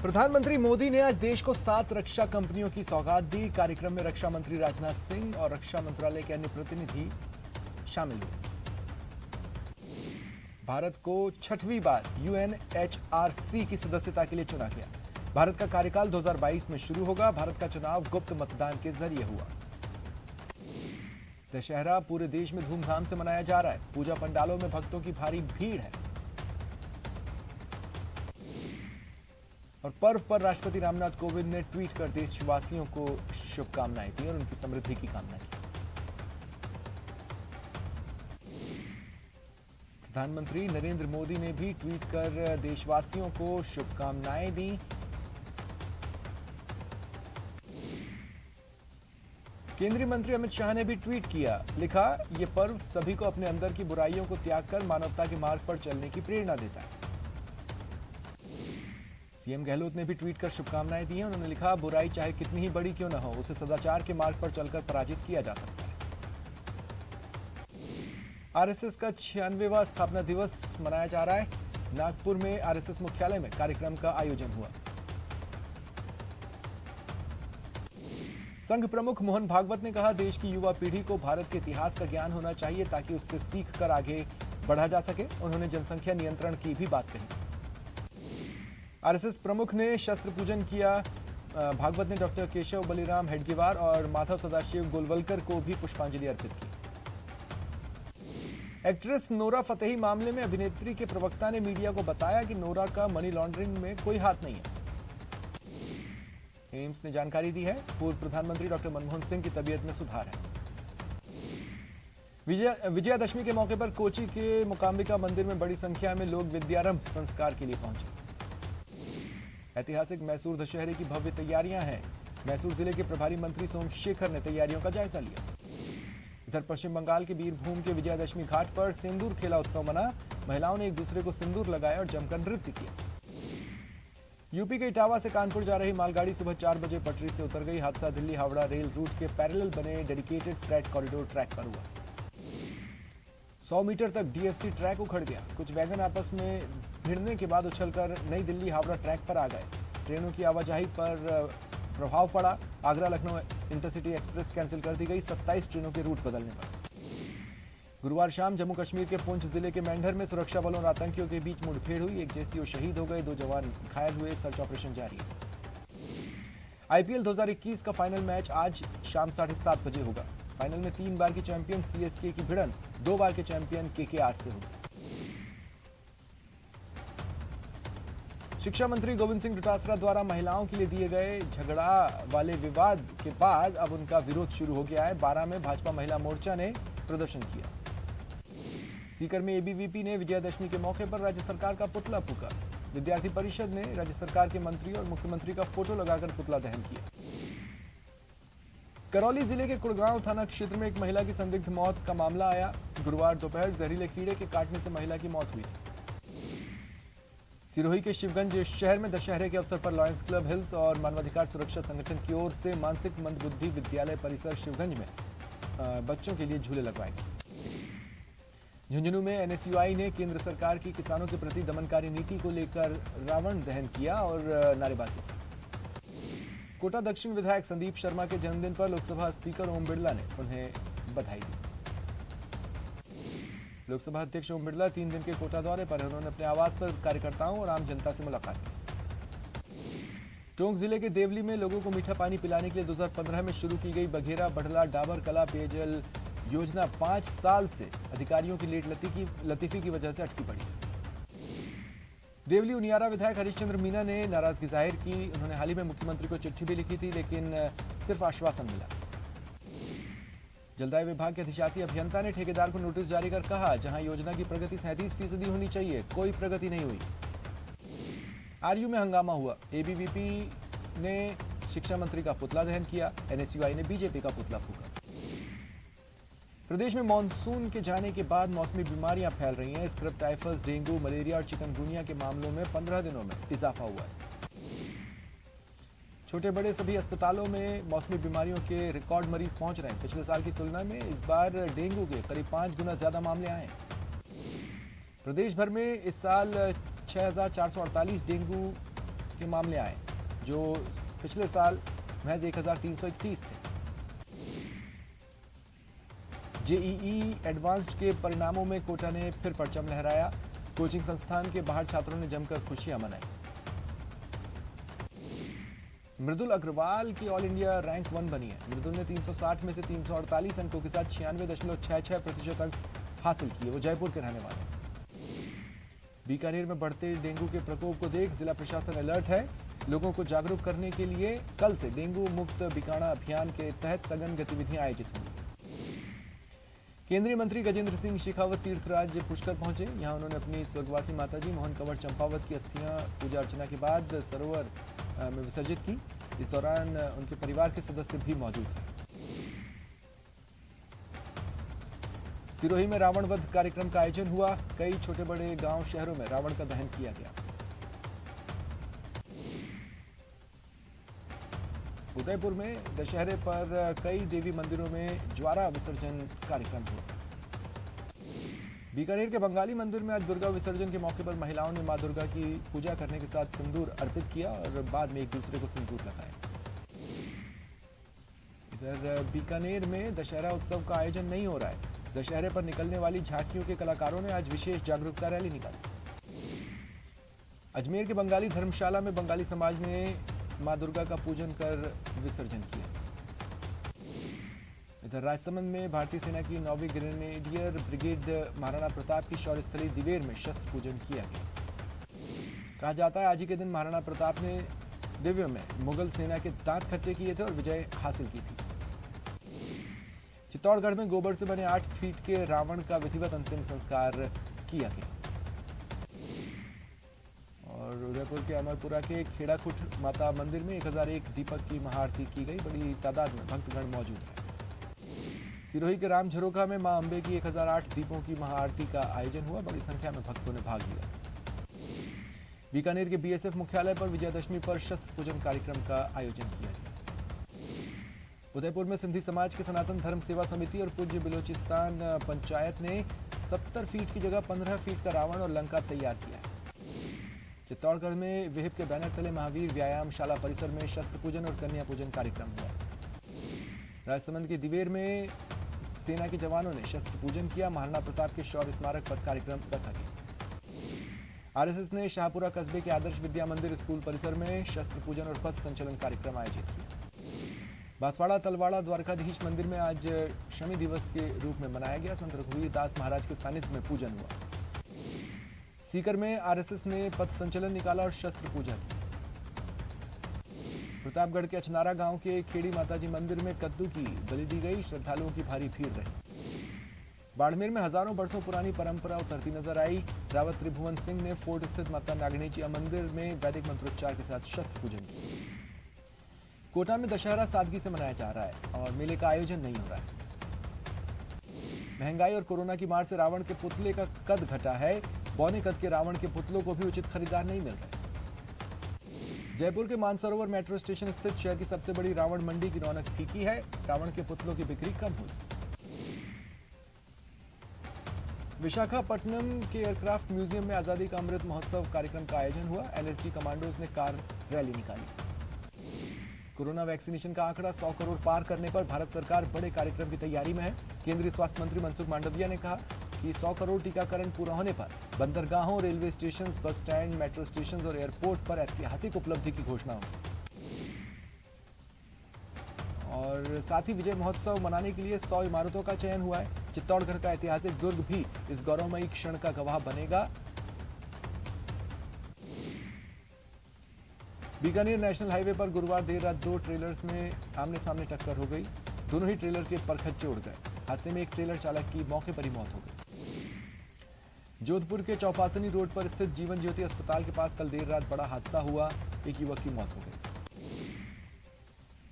प्रधानमंत्री मोदी ने आज देश को 7 रक्षा कंपनियों की सौगात दी। कार्यक्रम में रक्षा मंत्री राजनाथ सिंह और रक्षा मंत्रालय के अन्य प्रतिनिधि शामिल हुए। भारत को 6वीं बार UNHRC की सदस्यता के लिए चुना गया। भारत का कार्यकाल 2022 में शुरू होगा। भारत का चुनाव गुप्त मतदान के जरिए हुआ। दशहरा पूरे देश में धूमधाम से मनाया जा रहा है। पूजा पंडालों में भक्तों की भारी भीड़ है और पर्व पर राष्ट्रपति रामनाथ कोविंद ने ट्वीट कर देशवासियों को शुभकामनाएं दी और उनकी समृद्धि की कामना की। प्रधानमंत्री नरेंद्र मोदी ने भी ट्वीट कर देशवासियों को शुभकामनाएं दी। केंद्रीय मंत्री अमित शाह ने भी ट्वीट किया, लिखा, यह पर्व सभी को अपने अंदर की बुराइयों को त्याग कर मानवता के मार्ग पर चलने की प्रेरणा देता है। सीएम गहलोत ने भी ट्वीट कर शुभकामनाएं दी हैं। उन्होंने लिखा, बुराई चाहे कितनी ही बड़ी क्यों न हो, उसे सदाचार के मार्ग पर चलकर पराजित किया जा सकता है। आरएसएस का 96वां स्थापना दिवस मनाया जा रहा है। नागपुर में आरएसएस मुख्यालय में कार्यक्रम का आयोजन हुआ। संघ प्रमुख मोहन भागवत ने कहा, देश की युवा पीढ़ी को भारत के इतिहास का ज्ञान होना चाहिए ताकि उससे सीख कर आगे बढ़ा जा सके। उन्होंने जनसंख्या नियंत्रण की भी बात कही। आरएसएस प्रमुख ने शस्त्र पूजन किया। भागवत ने डॉक्टर केशव बलिराम हेडगेवार और माधव सदाशिव गोलवलकर को भी पुष्पांजलि अर्पित की। एक्ट्रेस नोरा फतेही मामले में अभिनेत्री के प्रवक्ता ने मीडिया को बताया कि नोरा का मनी लॉन्ड्रिंग में कोई हाथ नहीं है। एम्स ने जानकारी दी है, पूर्व प्रधानमंत्री डॉक्टर मनमोहन सिंह की तबीयत में सुधार है। विजयादशमी के मौके पर कोची के मुकाम्बिका मंदिर में बड़ी संख्या में लोग विद्यारंभ संस्कार के लिए पहुंचे। ऐतिहासिक मैसूर दशहरे की भव्य तैयारियां हैं। मैसूर जिले के प्रभारी मंत्री सोमशेखर ने तैयारियों का जायजा लिया। इधर पश्चिम बंगाल के बीरभूम के विजयादशमी घाट पर सिंदूर खेला उत्सव मना। महिलाओं ने एक दूसरे को सिंदूर लगाया और जमकर नृत्य किया। यूपी के इटावा से कानपुर जा रही मालगाड़ी सुबह 4 बजे पटरी से उतर गई। हादसा दिल्ली हावड़ा रेल रूट के पैरेलल बने डेडिकेटेड फ्रेट कॉरिडोर ट्रैक पर हुआ। 100 मीटर तक डीएफसी ट्रैक उखड़ गया। कुछ वैगन आपस में भिड़ने के बाद उछलकर नई दिल्ली हावड़ा ट्रैक पर आ गए। ट्रेनों की आवाजाही पर प्रभाव पड़ा। Agra Lucknow intercity express cancel कर दी गई 27 ट्रेनों के रूट बदलने पर। गुरुवार शाम जम्मू कश्मीर के पुंछ जिले के मेंढर में सुरक्षा बलों और आतंकियों के बीच मुठभेड़ हुई। एक जेसीओ शहीद हो गए, 2 जवान घायल हुए। सर्च ऑपरेशन जारी है। आईपीएल 2021 का फाइनल मैच आज शाम 7:30 बजे होगा। फाइनल में 3 बार की चैंपियन सीएसके की भिड़ंत 2 बार के चैंपियन केकेआर से होगी। शिक्षा मंत्री गोविंद सिंह डोटासरा द्वारा महिलाओं के लिए दिए गए झगड़ा वाले विवाद के बाद अब उनका विरोध शुरू हो गया है। 12 में भाजपा महिला मोर्चा ने प्रदर्शन किया। सीकर में एबीवीपी ने विजयादशमी के मौके पर राज्य सरकार का पुतला फूंका। विद्यार्थी परिषद ने राज्य सरकार के मंत्री और मुख्यमंत्री का फोटो लगाकर पुतला दहन किया। करौली जिले के कुड़गांव थाना क्षेत्र में एक महिला की संदिग्ध मौत का मामला आया। गुरुवार दोपहर जहरीले कीड़े के काटने से महिला की मौत हुई। सिरोही के शिवगंज शहर में दशहरे के अवसर पर लॉयंस क्लब हिल्स और मानवाधिकार सुरक्षा संगठन की ओर से मानसिक मंदबुद्धि विद्यालय परिसर शिवगंज में बच्चों के लिए झूले लगवाए गए। झुंझुनू में एनएसयूआई ने केंद्र सरकार की किसानों के प्रति दमनकारी नीति को लेकर रावण दहन किया और नारेबाजी की। कोटा दक्षिण विधायक संदीप शर्मा के जन्मदिन पर लोकसभा स्पीकर ओम बिरला ने उन्हें बधाई दी। लोकसभा अध्यक्ष ओम बिरला 3 दिन के कोटा दौरे पर हैं। उन्होंने अपने आवास पर कार्यकर्ताओं और आम जनता से मुलाकात की। टोंक जिले के देवली में लोगों को मीठा पानी पिलाने के लिए 2015 में शुरू की गई बघेरा बढ़ला डाबर कला पेयजल योजना 5 साल से अधिकारियों की लेट लतीफी की वजह से अटकी पड़ी। देवली उनियारा विधायक हरिश्चंद्र मीना ने नाराजगी जाहिर की। उन्होंने हाल ही में मुख्यमंत्री को चिट्ठी भी लिखी थी, लेकिन सिर्फ आश्वासन मिला। जलदाय विभाग के अधिशासी अभियंता ने ठेकेदार को नोटिस जारी कर कहा, जहां योजना की प्रगति 37% होनी चाहिए, कोई प्रगति नहीं हुई। आरयू में हंगामा हुआ। एबीवीपी ने शिक्षा मंत्री का पुतला दहन किया। एनएसयूआई ने बीजेपी का पुतला फूंका। प्रदेश में मानसून के जाने के बाद मौसमी बीमारियां फैल रही हैं। स्क्रब टाइफस, डेंगू, मलेरिया और चिकनगुनिया के मामलों में 15 दिनों में इजाफा हुआ है। छोटे बड़े सभी अस्पतालों में मौसमी बीमारियों के रिकॉर्ड मरीज पहुंच रहे हैं। पिछले साल की तुलना में इस बार डेंगू के करीब 5 गुना ज्यादा मामले आए हैं। प्रदेश भर में इस साल 6,448 डेंगू के मामले आए, जो पिछले साल महज 1331 थे। जेईई एडवांस्ड के परिणामों में कोटा ने फिर परचम लहराया। कोचिंग संस्थान के बाहर छात्रों ने जमकर खुशियां मनाई। मृदुल अग्रवाल की ऑल इंडिया रैंक 1 बनी है। मृदुल ने 360 में से 348 अंकों के साथ 96.66% अंक हासिल किए। वो जयपुर के रहने वाले हैं। बीकानेर में बढ़ते डेंगू के प्रकोप को देख जिला प्रशासन अलर्ट है। लोगों को जागरूक करने के लिए कल से डेंगू मुक्त बीकाणा अभियान के तहत सघन गतिविधियां आयोजित होंगी। केंद्रीय मंत्री गजेंद्र सिंह शेखावत तीर्थराज पुष्कर पहुंचे। यहां उन्होंने अपनी स्वर्गवासी माताजी मोहन कंवर चंपावत की अस्थियां पूजा अर्चना के बाद सरोवर में विसर्जित की। इस दौरान उनके परिवार के सदस्य भी मौजूद थे। सिरोही में रावण वध कार्यक्रम का आयोजन हुआ। कई छोटे बड़े गांव शहरों में रावण का दहन किया गया। उदयपुर में दशहरे पर कई देवी मंदिरों में ज्वारा विसर्जन कार्यक्रम हुआ। बीकानेर के बंगाली मंदिर में आज दुर्गा विसर्जन के मौके पर महिलाओं ने मां दुर्गा की पूजा करने के साथ सिंदूर अर्पित किया और बाद में एक दूसरे को सिंदूर लगाया। इधर बीकानेर में दशहरा उत्सव का आयोजन नहीं हो रहा है। दशहरे पर निकलने वाली झांकियों के कलाकारों ने आज विशेष जागरूकता रैली निकाली। अजमेर के बंगाली धर्मशाला में बंगाली समाज ने मां दुर्गा का पूजन कर विसर्जन किया। इधर राजसमंद में भारतीय सेना की 9वीं ग्रेनेडियर ब्रिगेड महाराणा प्रताप की शौर्य स्थली दिवेर में शस्त्र पूजन किया गया। कहा जाता है आज ही के दिन महाराणा प्रताप ने दिव्य में मुगल सेना के दांत खट्टे किए थे और विजय हासिल की थी। चित्तौड़गढ़ में गोबर से बने 8 फीट के रावण का विधिवत अंतिम संस्कार किया गया। और उदयपुर के अमरपुरा के खेड़ाकुट माता मंदिर में 1001 दीपक की महाआरती की गई। बड़ी तादाद में भक्तगण मौजूद हैं। सिरोही के राम झरोखा में मां अंबे की 1008 दीपों की महाआरती का आयोजन हुआ। बड़ी संख्या में भक्तों ने भाग लिया। बीकानेर के बीएसएफ मुख्यालय पर विजयादशमी पर शस्त्र पूजन कार्यक्रम का आयोजन किया गया। उदयपुर में सिंधी समाज के सनातन धर्म सेवा समिति और पूज्य बिलोचिस्तान पंचायत ने 70 फीट की जगह 15 फीट का रावण और लंका तैयार किया है। चित्तौड़गढ़ में विहिप के बैनर तले महावीर व्यायामशाला परिसर में शस्त्र पूजन और कन्या पूजन कार्यक्रम हुआ। राजसमंद के दिवेर में सेना के जवानों ने शस्त्र पूजन किया। महाराणा प्रताप के शौर्य स्मारक पर कार्यक्रम रखा गया। आरएसएस ने शाहपुरा कस्बे के आदर्श विद्या मंदिर स्कूल परिसर में शस्त्र पूजन और पथ संचलन कार्यक्रम आयोजित किया। बांसवाड़ा तलवाड़ा द्वारकाधीश मंदिर में आज शमी दिवस के रूप में मनाया गया। संत रघुवीर दास महाराज के सानिध्य में पूजन हुआ। सीकर में आरएसएस ने पथ संचलन निकाला और शस्त्र पूजा की। प्रतापगढ़ के अचनारा गांव के खेड़ी माताजी मंदिर में कद्दू की बलि दी गई। श्रद्धालुओं की भारी भीड़ रही। बाड़मेर में हजारों बरसों पुरानी परंपरा उतरती नजर आई। रावत त्रिभुवन सिंह ने फोर्ट स्थित माता नागणेची मंदिर में वैदिक मंत्रोच्चार के साथ शस्त्र पूजन किया। कोटा में दशहरा सादगी से मनाया जा रहा है और मेले का आयोजन नहीं हो रहा है। महंगाई और कोरोना की मार से रावण के पुतले का कद घटा है। बौने कद के रावण के पुतलों को भी उचित खरीदार नहीं मिल रहे। जयपुर के मानसरोवर मेट्रो स्टेशन स्थित शहर की सबसे बड़ी रावण मंडी की रौनक फीकी है। रावण के पुतलों की बिक्री कम हुई। विशाखापट्टनम के एयरक्राफ्ट म्यूजियम में आजादी का अमृत महोत्सव कार्यक्रम का आयोजन हुआ। एलएसडी कमांडोज ने कार रैली निकाली। कोरोना वैक्सीनेशन का आंकड़ा 100 करोड़ पार करने पर भारत सरकार बड़े कार्यक्रम की तैयारी में है। केंद्रीय स्वास्थ्य मंत्री मनसुख मांडविया ने कहा कि 100 करोड़ टीकाकरण पूरा होने पर बंदरगाहों, railway station, bus stand, metro station और एयरपोर्ट पर ऐतिहासिक उपलब्धि की घोषणा होगी। और साथ ही विजय महोत्सव मनाने के लिए 100 इमारतों का चयन हुआ है। चित्तौड़गढ़ का ऐतिहासिक दुर्ग भी इस गौरवमयी क्षण का गवाह बनेगा। बीकानेर नेशनल हाईवे पर गुरुवार देर रात 2 ट्रेलर्स में आमने सामने टक्कर हो गई। दोनों ही ट्रेलर के परखच्चे उड़ गए। हादसे में एक ट्रेलर चालक की मौके पर ही मौत हो गई। जोधपुर के चौपासनी रोड पर स्थित जीवन ज्योति अस्पताल के पास कल देर रात बड़ा हादसा हुआ। एक युवक की मौत हो गई।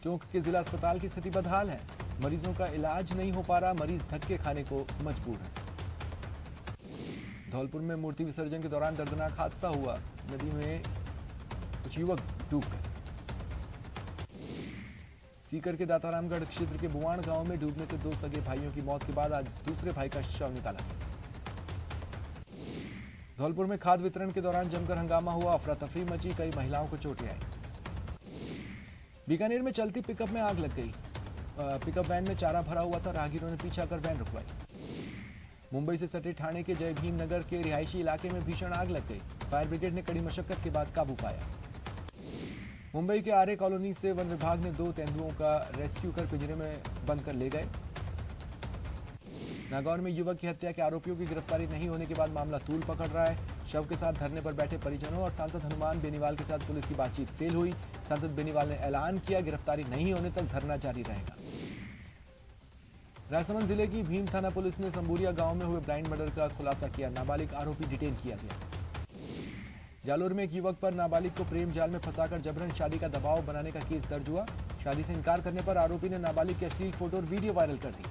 टोंक के जिला अस्पताल की स्थिति बदहाल है। मरीजों का इलाज नहीं हो पा रहा। मरीज धक्के खाने को मजबूर है। धौलपुर में मूर्ति विसर्जन के दौरान दर्दनाक हादसा हुआ। नदी में कुछ युवक डूब गए। सीकर के दातारामगढ़ क्षेत्र के बुवाण गांव में डूबने से 2 सगे भाइयों की मौत के बाद आज दूसरे भाई का शव निकाला गया। धौलपुर में खाद वितरण के दौरान जमकर हंगामा हुआ, अफरा तफरी मची, कई महिलाओं को चोटें आई। बीकानेर में चलती पिकअप में आग लग गई। पिकअप वैन में चारा भरा हुआ था, राहगीरों ने पीछा कर वैन रुकवाई। मुंबई से सटे ठाणे के जय भीम नगर के रिहायशी इलाके में भीषण आग लग गई। फायर ब्रिगेड ने कड़ी मशक्कत के बाद काबू पाया। मुंबई के आर्य कॉलोनी से वन विभाग ने 2 तेंदुओं का रेस्क्यू कर पिंजरे में बंद कर ले गए। नागौर में युवक की हत्या के आरोपियों की गिरफ्तारी नहीं होने के बाद मामला तूल पकड़ रहा है। शव के साथ धरने पर बैठे परिजनों और सांसद हनुमान बेनीवाल के साथ पुलिस की बातचीत फेल हुई। सांसद बेनीवाल ने ऐलान किया, गिरफ्तारी नहीं होने तक धरना जारी रहेगा। राजसमंद जिले की भीम थाना पुलिस ने संबूरिया गांव में हुए ब्लाइंड मर्डर का खुलासा किया। नाबालिग आरोपी डिटेन किया गया। जालोर में एक युवक पर नाबालिग को प्रेम जाल में फंसाकर जबरन शादी का दबाव बनाने का केस दर्ज हुआ। शादी से इनकार करने पर आरोपी ने नाबालिग की अश्लील फोटो और वीडियो वायरल कर दी।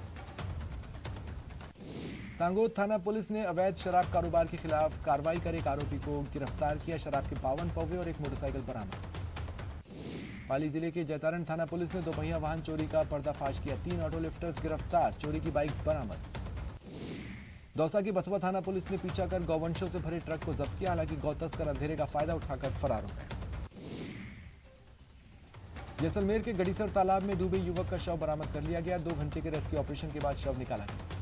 सांगोद थाना पुलिस ने अवैध शराब कारोबार के खिलाफ कार्रवाई कर एक आरोपी को गिरफ्तार किया। शराब के 52 पौवे और एक मोटरसाइकिल बरामद। पाली जिले के जैतारण थाना पुलिस ने दोपहिया वाहन चोरी का पर्दाफाश किया। 3 ऑटो लिफ्टर्स गिरफ्तार, चोरी की बाइक्स बरामद। दौसा की बसवा थाना पुलिस ने पीछा कर गौवंशों से भरे ट्रक को जब्त किया। हालांकि गौ तस्कर अंधेरे का फायदा उठाकर फरार हो गए। जैसलमेर के गड़ीसर तालाब में डूबे युवक का शव बरामद कर लिया गया। 2 घंटे के रेस्क्यू ऑपरेशन के बाद शव निकाला गया।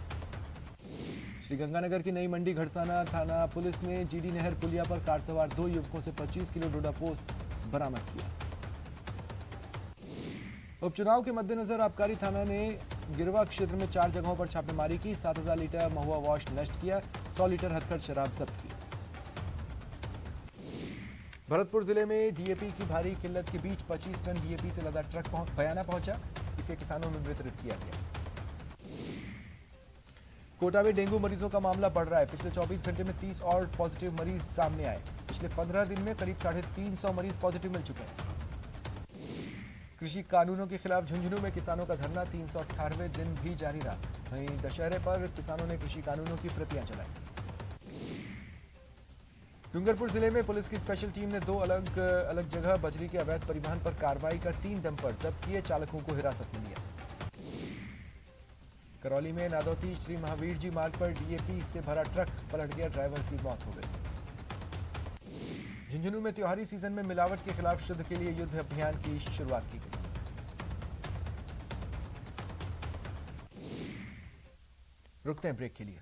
श्रीगंगानगर की नई मंडी घड़साना थाना पुलिस ने जीडी नहर पुलिया पर कार सवार 2 युवकों से 25 किलो डोडा पोस्त बरामद किया। उपचुनाव के मद्देनजर आबकारी थाना ने गिरवा क्षेत्र में 4 जगहों पर छापेमारी की। 7000 लीटर महुआ वॉश नष्ट किया। 100 लीटर हथकढ़ शराब जब्त की। भरतपुर जिले में डीएपी की भारी किल्लत के बीच 25 टन डीएपी से लदा ट्रक बयाना पहुंचा। इसे किसानों में वितरित किया गया। कोटा में डेंगू मरीजों का मामला बढ़ रहा है। पिछले 24 घंटे में 30 और पॉजिटिव मरीज सामने आए। पिछले 15 दिन में करीब 350 मरीज पॉजिटिव मिल चुके हैं। कृषि कानूनों के खिलाफ झुंझुनू में किसानों का धरना 318वें दिन भी जारी रहा। वहीं दशहरे पर किसानों ने कृषि कानूनों की प्रतियां चलाई। डूंगरपुर जिले में पुलिस की स्पेशल टीम ने 2 अलग अलग जगह बजरी के अवैध परिवहन पर कार्रवाई कर 3 डंपर जब्त किए। चालकों को हिरासत में लिया। करौली में नादौती श्री महावीर जी मार्ग पर डीएपी से भरा ट्रक पलट गया। ड्राइवर की मौत हो गई। झुंझुनू में त्योहारी सीजन में मिलावट के खिलाफ शुद्ध के लिए युद्ध अभियान की शुरुआत की गई। रुकते हैं ब्रेक के लिए।